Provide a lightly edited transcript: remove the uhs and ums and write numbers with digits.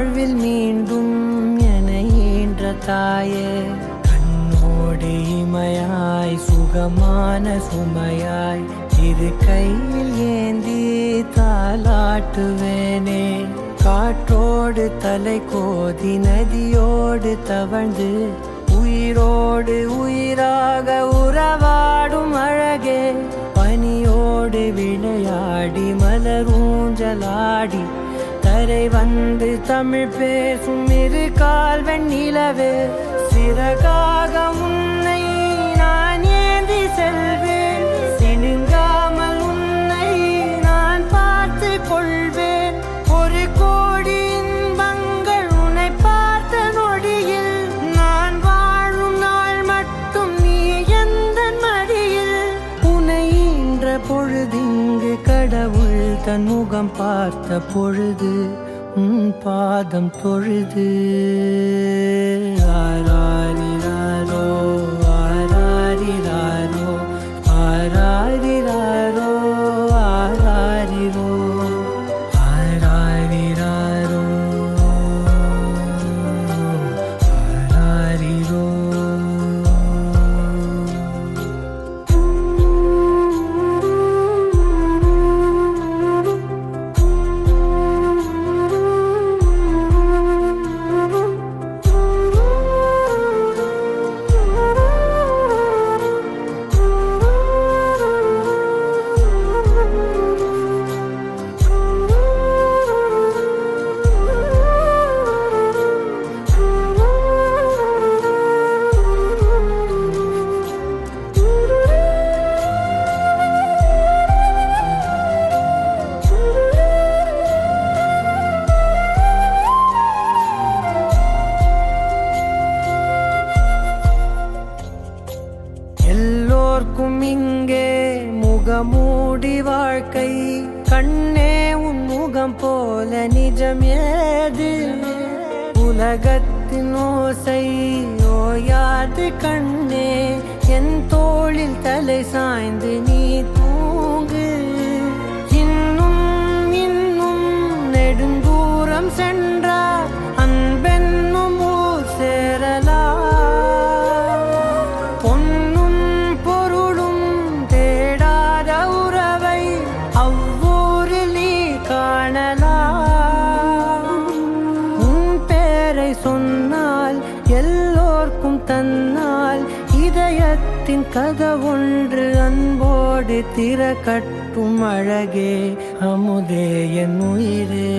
வாழ்வில் மீண்டும் என ஈன்ற தாயே, கண்ணோடு இமையாய் சுகமான சுமையாய் இரு கையில் ஏந்தி தாலாட்டுவேனே. காற்றோடு தலை கோதி நதியோடு தவழ்ந்து உயிரோடு உயிராக உறவாடும் அழகே, பனியோடு விளையாடி மலரூஞ்சலாடி தரை வந்து தமிழ் பேசும் இரு கால் வெண்ணிலவே, சிறகாக உன்னை நான் ஏந்தி செல்வேன், சினுங்காமல் உன்னை நான் பார்த்து கொள்வேன். ஒரு கோடி இன்பங்கள் உன்னை பார்த்த நொடியில், நான் வாழும் நாள் மட்டும் நீ எந்த மடியில். உன்னை ஈன்ற பொழுதிங்கு கடவுள் தன் முகம் பார்த்த பொழுது உன் பாதம் தொழுது. ஆராரிராரோ ஆராரிராரோ ஆராரிராரோ ஆராரிரோ ஆராரிராரோ ஆராரிரோ. எல்லோர்க்கும் இங்கே முகமூடி வாழ்க்கை, கண்ணே உன் முகம் போல நிஜம் ஏது. உலகத்தின் ஓசை ஓயாது கண்ணே, என் தோளில் தலை சாய்ந்து நீ தூங்கு. இன்னும் இன்னும் நெடுந்தூரம் சென்றார் அன்பென்னும் ஊர் சேரலாம். சொன்னால் எல்லோர்க்கும் தன்னால் இதயத்தின் கதவொன்று அன்போடு திறக்கட்டும் அழகே, அமுதே என் உயிரே.